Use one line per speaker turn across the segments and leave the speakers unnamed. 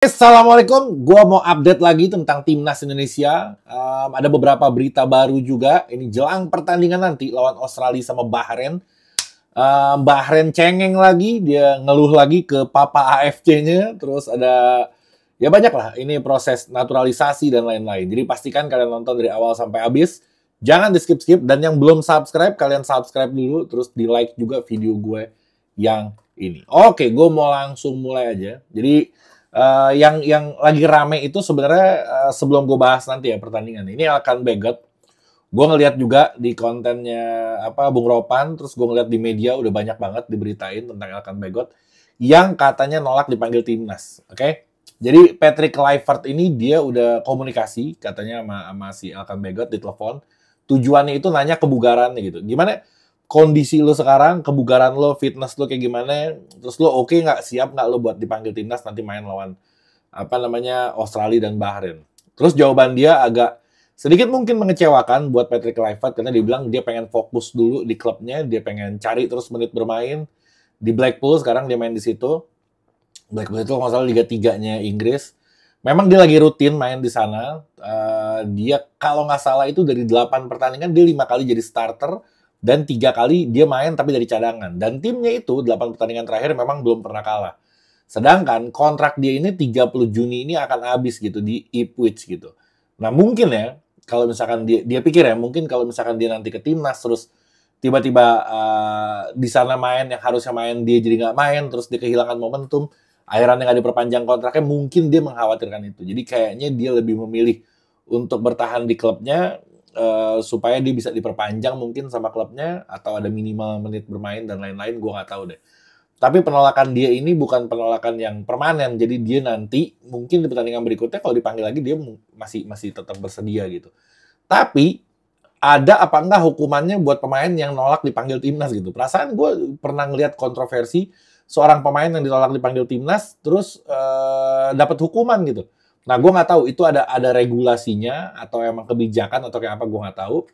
Assalamualaikum, gue mau update lagi tentang Timnas Indonesia. Ada beberapa berita baru juga. Ini jelang pertandingan nanti lawan Australia sama Bahrain. Bahrain cengeng lagi, dia ngeluh lagi ke Papa AFC-nya. Terus ada, ya banyak lah, ini proses naturalisasi dan lain-lain. Jadi pastikan kalian nonton dari awal sampai habis. Jangan di skip-skip, dan yang belum subscribe, kalian subscribe dulu. Terus di like juga video gue yang ini. Oke, gue mau langsung mulai aja. Jadi yang lagi rame itu sebenarnya sebelum gue bahas nanti ya pertandingan ini akan Begot. Gue ngeliat juga di kontennya Bung Ropan, terus gue ngeliat di media udah banyak banget diberitain tentang Elkan Begot yang katanya nolak dipanggil timnas. Oke? Jadi Patrick Kluivert ini dia udah komunikasi katanya sama si Elkan Begot di telepon. Tujuannya itu nanya kebugarannya gitu. Gimana kondisi lo sekarang, kebugaran lo, fitness lo kayak gimana, terus lo oke nggak, siap nggak lo buat dipanggil timnas nanti main lawan Australia dan Bahrain. Terus jawaban dia agak sedikit mungkin mengecewakan buat Patrick Kluivert karena dia bilang dia pengen fokus dulu di klubnya, dia pengen cari terus menit bermain di Blackpool, sekarang dia main di situ. Blackpool itu nggak salah Liga 3-nya Inggris. Memang dia lagi rutin main di sana. Dia kalau nggak salah itu dari 8 pertandingan dia 5 kali jadi starter dan 3 kali dia main tapi dari cadangan. Dan timnya itu 8 pertandingan terakhir memang belum pernah kalah. Sedangkan kontrak dia ini 30 Juni ini akan habis gitu di Ipswich gitu. Nah mungkin ya, kalau misalkan dia pikir ya, mungkin kalau misalkan dia nanti ke timnas terus tiba-tiba di sana main yang harusnya main dia jadi nggak main, terus dia kehilangan momentum, akhirnya nggak diperpanjang kontraknya, mungkin dia mengkhawatirkan itu. Jadi kayaknya dia lebih memilih untuk bertahan di klubnya supaya dia bisa diperpanjang mungkin sama klubnya atau ada minimal menit bermain dan lain-lain, gue nggak tahu deh. Tapi penolakan dia ini bukan penolakan yang permanen, jadi dia nanti mungkin di pertandingan berikutnya kalau dipanggil lagi dia masih tetap bersedia gitu. Tapi ada apa enggak hukumannya buat pemain yang nolak dipanggil timnas gitu. Perasaan gue pernah ngeliat kontroversi seorang pemain yang ditolak dipanggil timnas terus dapat hukuman gitu. Nah, gue nggak tahu itu ada regulasinya atau emang kebijakan atau kayak apa, gue nggak tahu.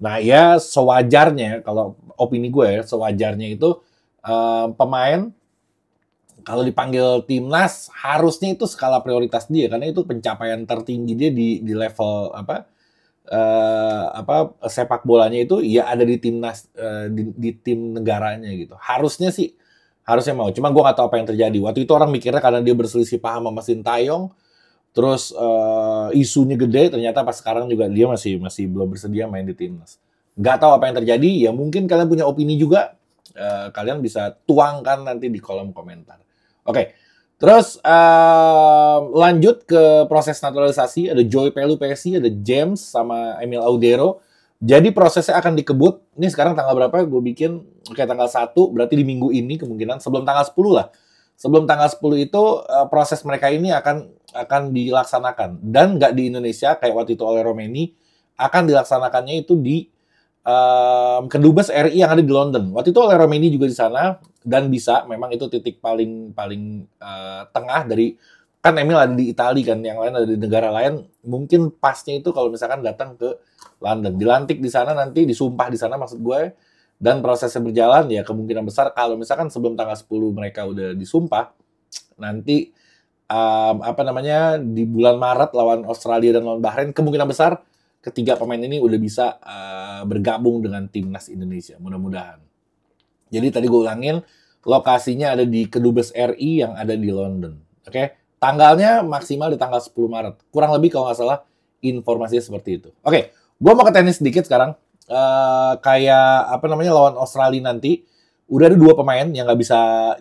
Nah, ya sewajarnya, kalau opini gue ya, sewajarnya itu pemain kalau dipanggil timnas harusnya itu skala prioritas dia karena itu pencapaian tertinggi dia di level sepak bolanya itu ya ada di timnas di tim negaranya gitu. Harusnya mau. Cuma gue nggak tahu apa yang terjadi. Waktu itu orang mikirnya karena dia berselisih paham sama Sintayong, terus isunya gede, ternyata pas sekarang juga dia masih belum bersedia main di timnas. Nggak tahu apa yang terjadi, ya mungkin kalian punya opini juga, kalian bisa tuangkan nanti di kolom komentar. Oke, terus lanjut ke proses naturalisasi, ada Joey Pelupesi, ada James, sama Emil Audero. Jadi prosesnya akan dikebut, ini sekarang tanggal berapa gue bikin, kayak tanggal 1, berarti di minggu ini kemungkinan, sebelum tanggal 10 lah. Sebelum tanggal 10 itu proses mereka ini akan dilaksanakan. Dan nggak di Indonesia, kayak waktu itu oleh Romeni, akan dilaksanakannya itu di Kedubes RI yang ada di London. Waktu itu oleh Romeni juga di sana, dan bisa, memang itu titik paling tengah dari, kan Emil ada di Italia kan, yang lain ada di negara lain, mungkin pasnya itu kalau misalkan datang ke London. Dilantik di sana nanti, disumpah di sana maksud gue, dan prosesnya berjalan, ya kemungkinan besar kalau misalkan sebelum tanggal 10 mereka udah disumpah, nanti di bulan Maret lawan Australia dan lawan Bahrain, kemungkinan besar ketiga pemain ini udah bisa bergabung dengan timnas Indonesia, mudah-mudahan. Jadi tadi gue ulangin, lokasinya ada di Kedubes RI yang ada di London. Oke? Tanggalnya maksimal di tanggal 10 Maret. Kurang lebih kalau nggak salah informasinya seperti itu. Oke, gue mau ke tenis sedikit sekarang. Lawan Australia nanti udah ada 2 pemain yang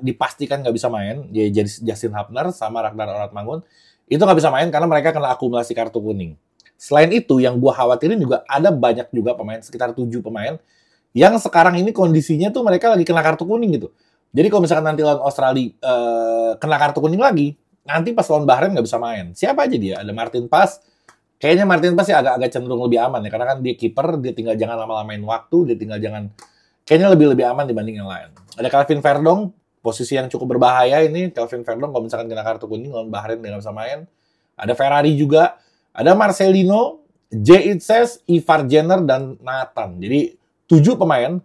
dipastikan nggak bisa main, jadi Justin Hubner sama Ragnar Oratmangun. Itu nggak bisa main karena mereka kena akumulasi kartu kuning. Selain itu, yang gue khawatirin juga ada banyak juga pemain, sekitar 7 pemain yang sekarang ini kondisinya tuh mereka lagi kena kartu kuning gitu. Jadi kalau misalkan nanti lawan Australia kena kartu kuning lagi, nanti pas lawan Bahrain nggak bisa main. Siapa aja dia? Ada Martin Pas. Kayaknya Martin Pas ya agak cenderung lebih aman ya, karena kan dia kiper, dia tinggal jangan lama-lamain waktu, dia tinggal jangan, kayaknya lebih aman dibanding yang lain. Ada Kelvin Verdong, posisi yang cukup berbahaya ini. Kelvin Verdong kalau misalkan kena kartu kuning lawan Bahrain dia nggak bisa main. Ada Ferrari juga, ada Marcelino, Jay Itzes, Ivar Jenner, dan Nathan. Jadi 7 pemain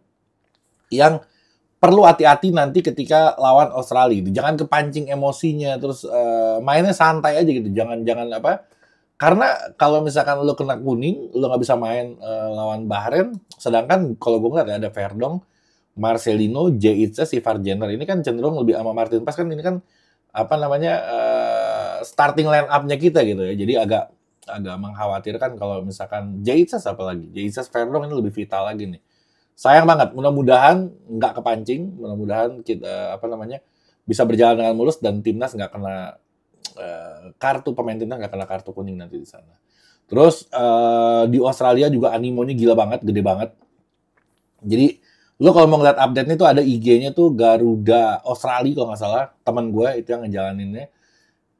yang perlu hati-hati nanti ketika lawan Australia gitu. Jangan kepancing emosinya, terus mainnya santai aja gitu. Jangan apa? Karena kalau misalkan lo kena kuning, lo nggak bisa main lawan Bahrain. Sedangkan kalau gue ngeliat ya, ada Verdong, Marcelino, Jeica, si Varjener ini kan cenderung lebih sama Martin Pas kan ini kan apa namanya starting line up-nya kita gitu ya. Jadi agak mengkhawatirkan kalau misalkan Jeica apa lagi? Jeica Verdong ini lebih vital lagi nih. Sayang banget, mudah-mudahan nggak kepancing, mudah-mudahan kita apa namanya bisa berjalan dengan mulus dan timnas nggak kena pemain timnas nggak kena kartu kuning nanti di sana. Terus di Australia juga animonya gila banget, gede banget. Jadi lo kalau mau ngeliat update-nya tuh ada IG-nya tuh Garuda Australia kalau nggak salah, teman gue itu yang ngejalaninnya.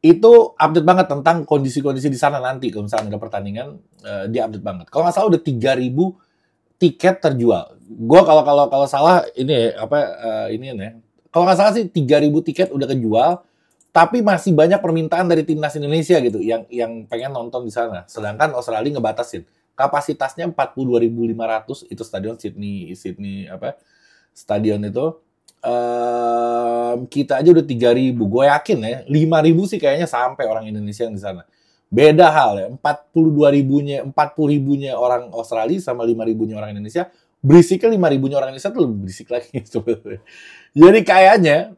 Itu update banget tentang kondisi-kondisi di sana nanti kalau misalnya ada pertandingan, dia update banget. Kalau nggak salah udah 3.000 tiket terjual. Gue kalau salah ini apa ini ya. Kalau nggak salah sih 3.000 tiket udah kejual, tapi masih banyak permintaan dari timnas Indonesia gitu yang pengen nonton di sana. Sedangkan Australia ngebatasin kapasitasnya 42.500 itu stadion Sydney apa stadion itu. Kita aja udah 3.000. Gue yakin ya 5.000 sih kayaknya sampai orang Indonesia yang di sana. Beda hal ya, 40.000-nya orang Australia sama 5.000-nya orang Indonesia, berisiknya 5.000-nya orang Indonesia tuh lebih berisik lagi sebetulnya. Jadi kayaknya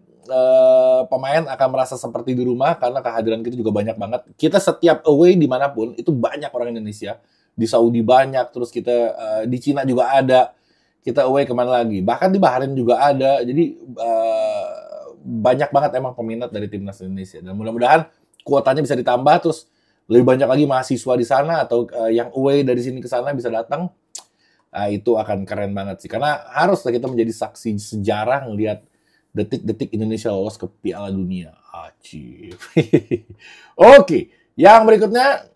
pemain akan merasa seperti di rumah karena kehadiran kita juga banyak banget. Kita setiap away dimanapun itu banyak orang Indonesia. Di Saudi banyak, terus kita di Cina juga ada. Kita away kemana lagi? Bahkan di Bahrain juga ada. Jadi banyak banget emang peminat dari timnas Indonesia. Dan mudah-mudahan kuotanya bisa ditambah terus lebih banyak lagi mahasiswa di sana atau yang away dari sini ke sana bisa datang, itu akan keren banget sih. Karena haruslah kita menjadi saksi sejarah ngelihat detik-detik Indonesia lolos ke Piala Dunia. Acif. Oke, yang berikutnya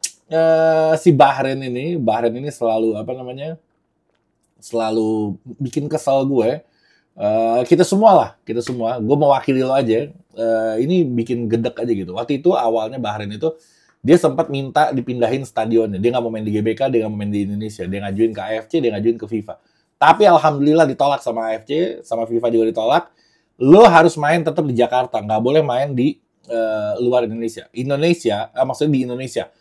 si Bahrain ini selalu apa namanya? Selalu bikin kesal gue. Kita semua, gue mewakili lo aja. Ini bikin gedek aja gitu. Waktu itu awalnya Bahrain itu dia sempat minta dipindahin stadionnya. Dia nggak mau main di GBK, dia nggak mau main di Indonesia. Dia ngajuin ke AFC, dia ngajuin ke FIFA. Tapi alhamdulillah ditolak sama AFC, sama FIFA juga ditolak. Lo harus main tetap di Jakarta, nggak boleh main di luar Indonesia. Maksudnya di Indonesia.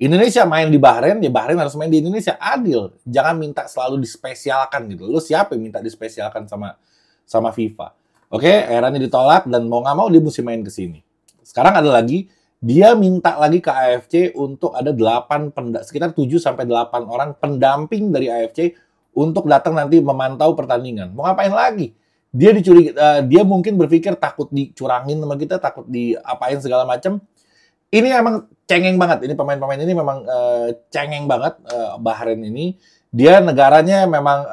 Indonesia main di Bahrain, ya Bahrain harus main di Indonesia. Adil. Jangan minta selalu dispesialkan gitu. Lo siapa yang minta dispesialkan sama FIFA? Oke, akhirnya ditolak dan mau nggak mau dia mesti main ke sini. Sekarang ada lagi, dia minta lagi ke AFC untuk ada sekitar 7-8 orang pendamping dari AFC untuk datang nanti memantau pertandingan. Mau ngapain lagi? Dia mungkin berpikir takut dicurangin sama kita, takut diapain segala macam. Ini emang cengeng banget. Ini pemain-pemain ini memang cengeng banget. Bahrain ini dia negaranya memang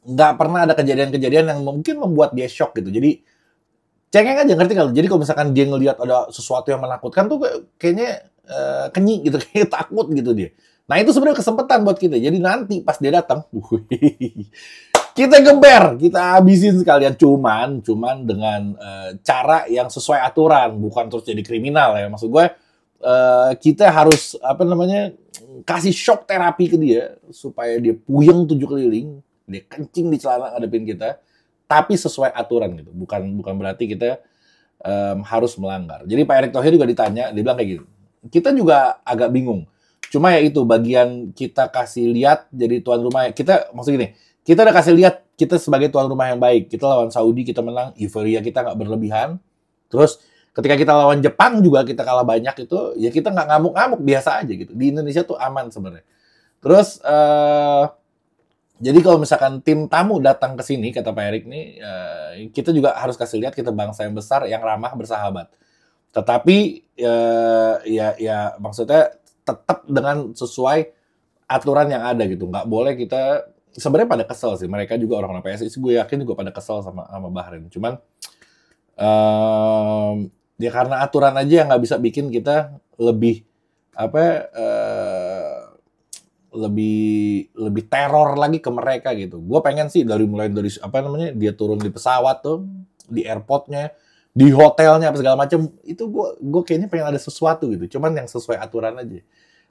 nggak pernah ada kejadian-kejadian yang mungkin membuat dia shock gitu. Jadi cengeng aja, ngerti kalau. Jadi kalau misalkan dia ngelihat ada sesuatu yang menakutkan tuh kayaknya kenyik gitu, kayak takut gitu dia. Nah itu sebenarnya kesempatan buat kita. Jadi nanti pas dia datang, kita geber, kita habisin sekalian. Cuman dengan cara yang sesuai aturan, bukan terus jadi kriminal ya. Maksud gue kita harus kasih shock terapi ke dia supaya dia puyeng 7 keliling, dia kencing di celana ngadepin kita. Tapi sesuai aturan gitu, bukan berarti kita harus melanggar. Jadi Pak Erick Thohir juga ditanya, dia bilang kayak gitu. Kita juga agak bingung. Cuma ya itu bagian kita kasih lihat jadi tuan rumah. Kita udah kasih lihat kita sebagai tuan rumah yang baik. Kita lawan Saudi kita menang, euforia kita nggak berlebihan. Terus ketika kita lawan Jepang juga kita kalah banyak itu, ya kita nggak ngamuk-ngamuk, biasa aja gitu. Di Indonesia tuh aman sebenarnya. Terus jadi kalau misalkan tim tamu datang ke sini, kata Pak Erick nih, kita juga harus kasih lihat kita bangsa yang besar, yang ramah, bersahabat. Tetapi ya maksudnya tetap dengan sesuai aturan yang ada gitu. Nggak boleh kita, sebenarnya pada kesel sih. Mereka juga orang PSSI, gue yakin juga pada kesel sama Bahrain. Cuman ya karena aturan aja yang nggak bisa bikin kita lebih lebih teror lagi ke mereka gitu. Gue pengen sih mulai dari dia turun di pesawat tuh, di airportnya, di hotelnya apa segala macam, itu gue kayaknya pengen ada sesuatu gitu. Cuman yang sesuai aturan aja.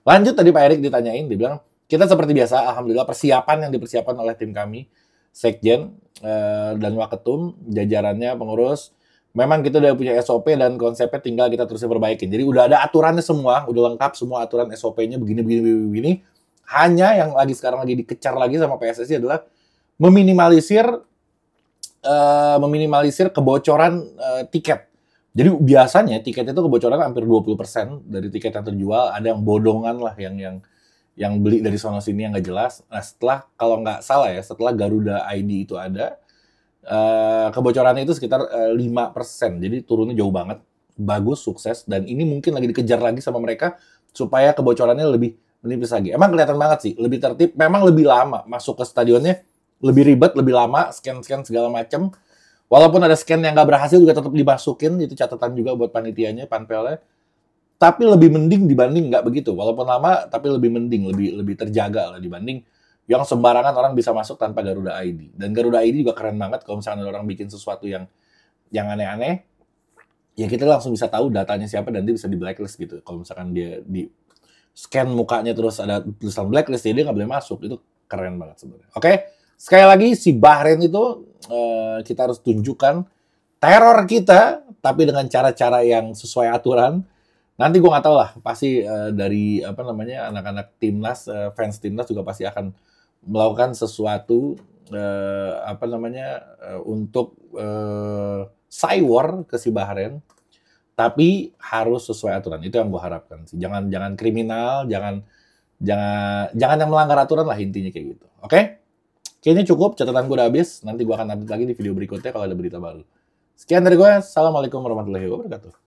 Lanjut tadi Pak Erick ditanyain, dia bilang kita seperti biasa, alhamdulillah persiapan yang dipersiapkan oleh tim kami, Sekjen, dan Waketum, jajarannya pengurus. Memang kita udah punya SOP dan konsepnya tinggal kita terus perbaikin. Jadi udah ada aturannya semua, udah lengkap semua aturan SOP-nya begini. Hanya yang sekarang lagi dikejar lagi sama PSSI adalah memminimalisir kebocoran tiket. Jadi biasanya tiket itu kebocoran hampir 20% dari tiket yang terjual. Ada yang bodongan lah, yang beli dari sono sini yang nggak jelas. Nah, kalau nggak salah ya, setelah Garuda ID itu ada, kebocorannya itu sekitar 5%. Jadi turunnya jauh banget. Bagus, sukses. Dan ini mungkin lagi dikejar lagi sama mereka supaya kebocorannya lebih menipis lagi. Emang kelihatan banget sih, lebih tertib. Memang lebih lama masuk ke stadionnya, lebih ribet, lebih lama, scan-scan segala macam. Walaupun ada scan yang nggak berhasil juga tetap dimasukin, itu catatan juga buat panitianya, panpelnya. Tapi lebih mending dibanding nggak begitu. Walaupun lama, tapi lebih mending, lebih terjaga lah dibanding yang sembarangan orang bisa masuk tanpa Garuda ID. Dan Garuda ID juga keren banget kalau misalnya orang bikin sesuatu yang aneh-aneh, ya kita langsung bisa tahu datanya siapa dan dia bisa di blacklist gitu. Kalau misalkan dia di scan mukanya terus ada tulisan blacklist, ya dia nggak boleh masuk. Itu keren banget sebenarnya. Oke, sekali lagi si Bahrain itu kita harus tunjukkan teror kita, tapi dengan cara-cara yang sesuai aturan. Nanti gue nggak tahu lah, pasti dari anak-anak timnas, fans timnas juga pasti akan melakukan sesuatu untuk cywar ke si Bahrain, tapi harus sesuai aturan. Itu yang gue harapkan sih. Jangan kriminal, jangan yang melanggar aturan lah, intinya kayak gitu. Oke? Kayaknya cukup, catatan gue udah habis. Nanti gue akan update lagi di video berikutnya kalau ada berita baru. Sekian dari gue. Assalamualaikum warahmatullahi wabarakatuh.